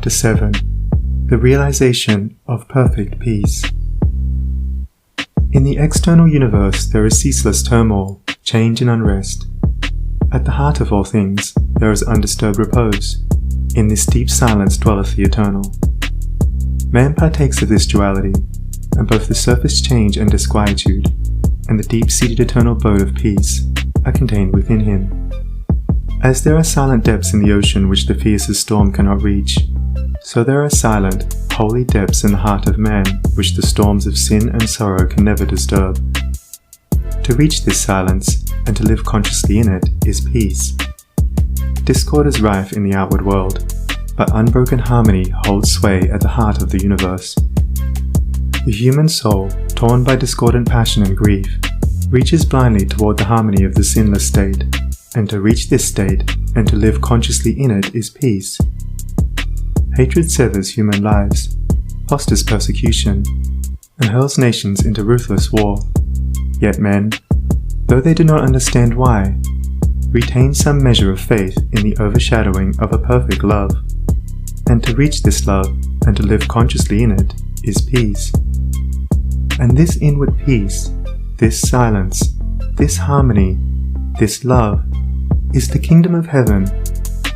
Chapter 7. The Realization of Perfect Peace. In the external universe there is ceaseless turmoil, change and unrest. At the heart of all things there is undisturbed repose. In this deep silence dwelleth the eternal. Man partakes of this duality, and both the surface change and disquietude, and the deep-seated eternal abode of peace, are contained within him. As there are silent depths in the ocean which the fiercest storm cannot reach, so there are silent, holy depths in the heart of man which the storms of sin and sorrow can never disturb. To reach this silence, and to live consciously in it, is peace. Discord is rife in the outward world, but unbroken harmony holds sway at the heart of the universe. The human soul, torn by discordant passion and grief, reaches blindly toward the harmony of the sinless state, and to reach this state, and to live consciously in it, is peace. Hatred severs human lives, fosters persecution, and hurls nations into ruthless war. Yet men, though they do not understand why, retain some measure of faith in the overshadowing of a perfect love, and to reach this love, and to live consciously in it, is peace. And this inward peace, this silence, this harmony, this love, is the kingdom of heaven,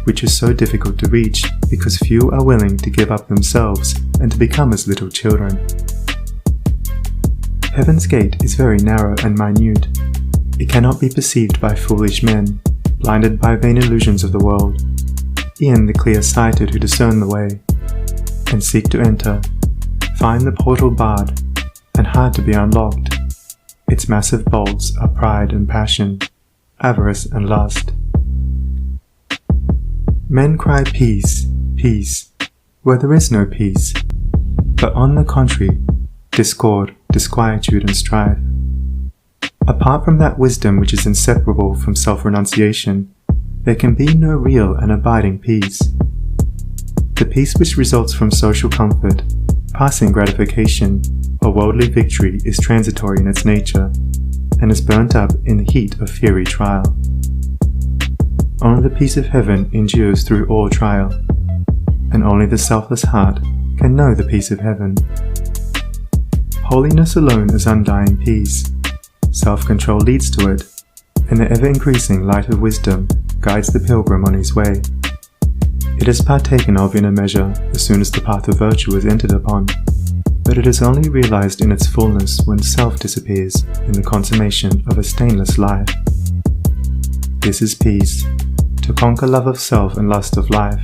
which is so difficult to reach because few are willing to give up themselves and to become as little children. Heaven's gate is very narrow and minute. It cannot be perceived by foolish men, blinded by vain illusions of the world. E'en the clear-sighted who discern the way, and seek to enter, find the portal barred, and hard to be unlocked. Its massive bolts are pride and passion, avarice and lust. Men cry peace, peace, where there is no peace, but on the contrary, discord, disquietude and strife. Apart from that wisdom which is inseparable from self-renunciation, there can be no real and abiding peace. The peace which results from social comfort, passing gratification, or worldly victory is transitory in its nature, and is burnt up in the heat of fiery trial. Only the peace of heaven endures through all trial, and only the selfless heart can know the peace of heaven. Holiness alone is undying peace. Self-control leads to it, and the ever-increasing light of wisdom guides the pilgrim on his way. It is partaken of in a measure as soon as the path of virtue is entered upon, but it is only realized in its fullness when self disappears in the consummation of a stainless life. This is peace, to conquer love of self and lust of life,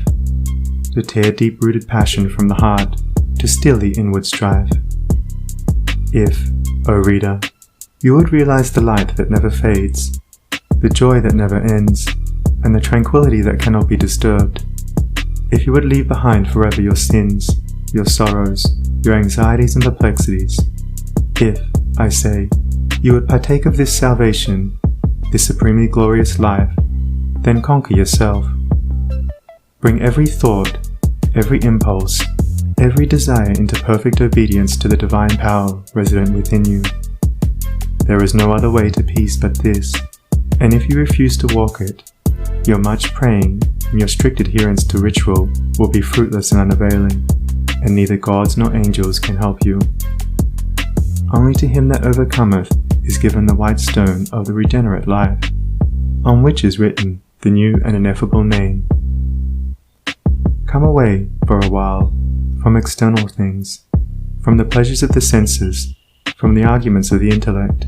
to tear deep-rooted passion from the heart, to still the inward strife. If, O reader, you would realize the light that never fades, the joy that never ends, and the tranquility that cannot be disturbed, if you would leave behind forever your sins, your sorrows, your anxieties and perplexities, if, I say, you would partake of this salvation, this supremely glorious life, then conquer yourself. Bring every thought, every impulse, every desire into perfect obedience to the divine power resident within you. There is no other way to peace but this, and if you refuse to walk it, your much praying and your strict adherence to ritual will be fruitless and unavailing, and neither gods nor angels can help you. Only to him that overcometh is given the white stone of the regenerate life, on which is written the new and ineffable name. Come away, for a while, from external things, from the pleasures of the senses, from the arguments of the intellect,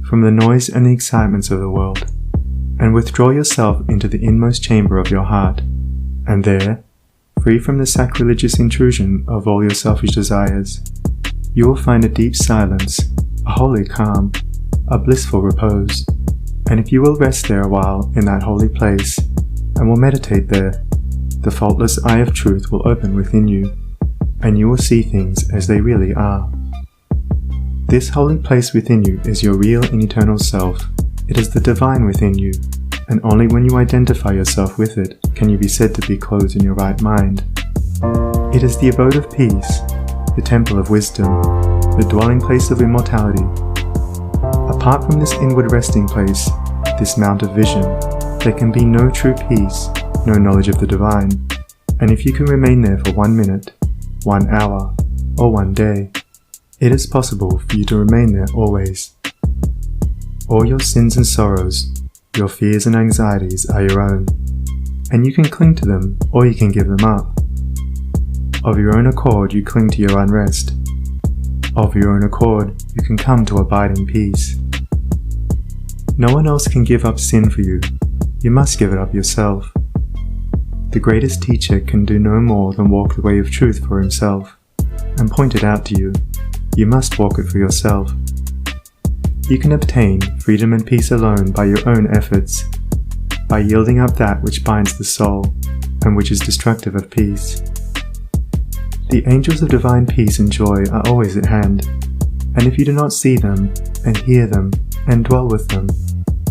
from the noise and the excitements of the world, and withdraw yourself into the inmost chamber of your heart, and there, free from the sacrilegious intrusion of all your selfish desires, you will find a deep silence, a holy calm, a blissful repose. And if you will rest there a while in that holy place, and will meditate there, the faultless eye of truth will open within you, and you will see things as they really are. This holy place within you is your real and eternal self. It is the divine within you, and only when you identify yourself with it can you be said to be clothed in your right mind. It is the abode of peace, the temple of wisdom, the dwelling place of immortality. Apart from this inward resting place, this mount of vision, there can be no true peace, no knowledge of the divine, And if you can remain there for 1 minute, 1 hour, or 1 day, it is possible for you to remain there always. All your sins and sorrows, your fears and anxieties are your own, and you can cling to them or you can give them up. Of your own accord you cling to your unrest. Of your own accord you can come to abiding peace. No one else can give up sin for you. You must give it up yourself. The greatest teacher can do no more than walk the way of truth for himself, and point it out to you. You must walk it for yourself. You can obtain freedom and peace alone by your own efforts, by yielding up that which binds the soul, and which is destructive of peace. The angels of divine peace and joy are always at hand, and if you do not see them, and hear them, and dwell with them,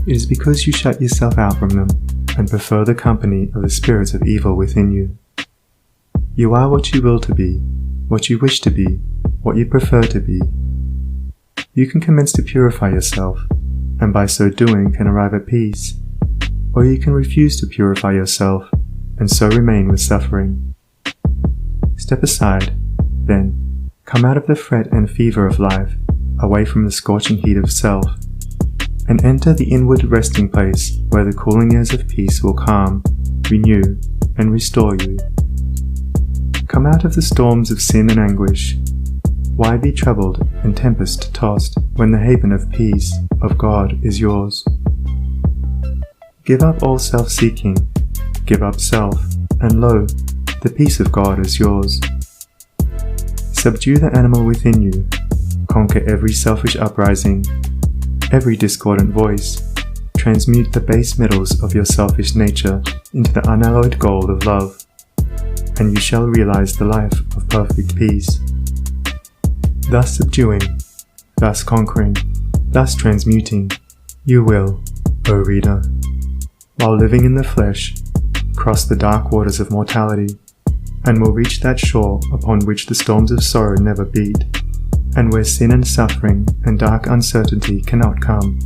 it is because you shut yourself out from them, and prefer the company of the spirits of evil within you. You are what you will to be, what you wish to be, what you prefer to be. You can commence to purify yourself, and by so doing can arrive at peace, or you can refuse to purify yourself, and so remain with suffering. Step aside, then, come out of the fret and fever of life, away from the scorching heat of self, and enter the inward resting place where the cooling airs of peace will calm, renew, and restore you. Come out of the storms of sin and anguish. Why be troubled and tempest-tossed when the haven of peace of God is yours? Give up all self-seeking, give up self, and lo, the peace of God is yours. Subdue the animal within you, conquer every selfish uprising, every discordant voice, transmute the base metals of your selfish nature into the unalloyed gold of love, and you shall realize the life of perfect peace. Thus subduing, thus conquering, thus transmuting, you will, O reader, while living in the flesh, cross the dark waters of mortality, and will reach that shore upon which the storms of sorrow never beat, and where sin and suffering and dark uncertainty cannot come.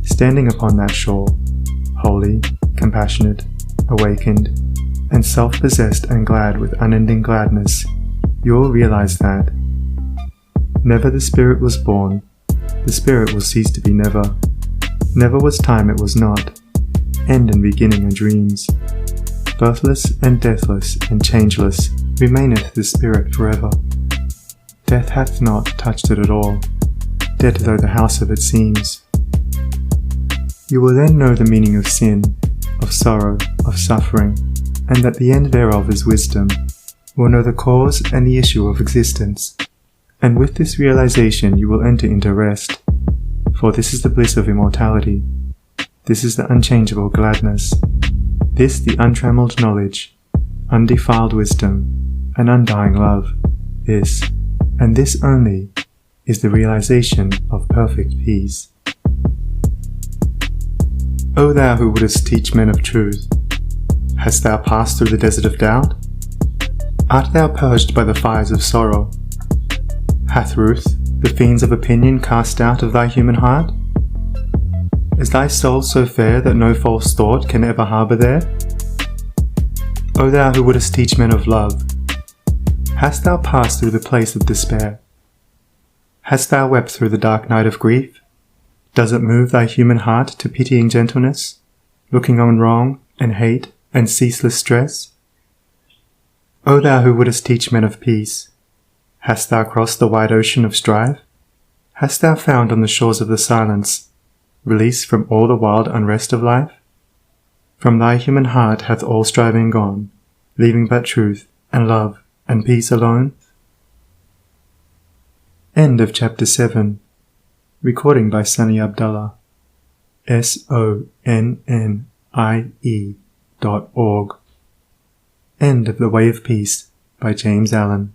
Standing upon that shore, holy, compassionate, awakened, and self-possessed and glad with unending gladness, you will realize that never the Spirit was born, the Spirit will cease to be never. Never was time it was not, end and beginning are dreams. Birthless and deathless and changeless remaineth the Spirit forever. Death hath not touched it at all, dead though the house of it seems. You will then know the meaning of sin, of sorrow, of suffering, and that the end thereof is wisdom, will know the cause and the issue of existence. And with this realization you will enter into rest, for this is the bliss of immortality, this is the unchangeable gladness, this the untrammeled knowledge, undefiled wisdom, and undying love, this, and this only, is the realization of perfect peace. O thou who wouldest teach men of truth, hast thou passed through the desert of doubt? Art thou purged by the fires of sorrow? Hath Ruth the fiends of opinion cast out of thy human heart? Is thy soul so fair that no false thought can ever harbour there? O thou who wouldest teach men of love, hast thou passed through the place of despair? Hast thou wept through the dark night of grief? Does it move thy human heart to pitying gentleness, looking on wrong and hate and ceaseless stress? O thou who wouldest teach men of peace, hast thou crossed the wide ocean of strife? Hast thou found on the shores of the silence release from all the wild unrest of life? From thy human heart hath all striving gone, leaving but truth and love and peace alone? End of chapter 7. Recording by Sunny Abdullah. SONNIE.org. End of The Way of Peace by James Allen.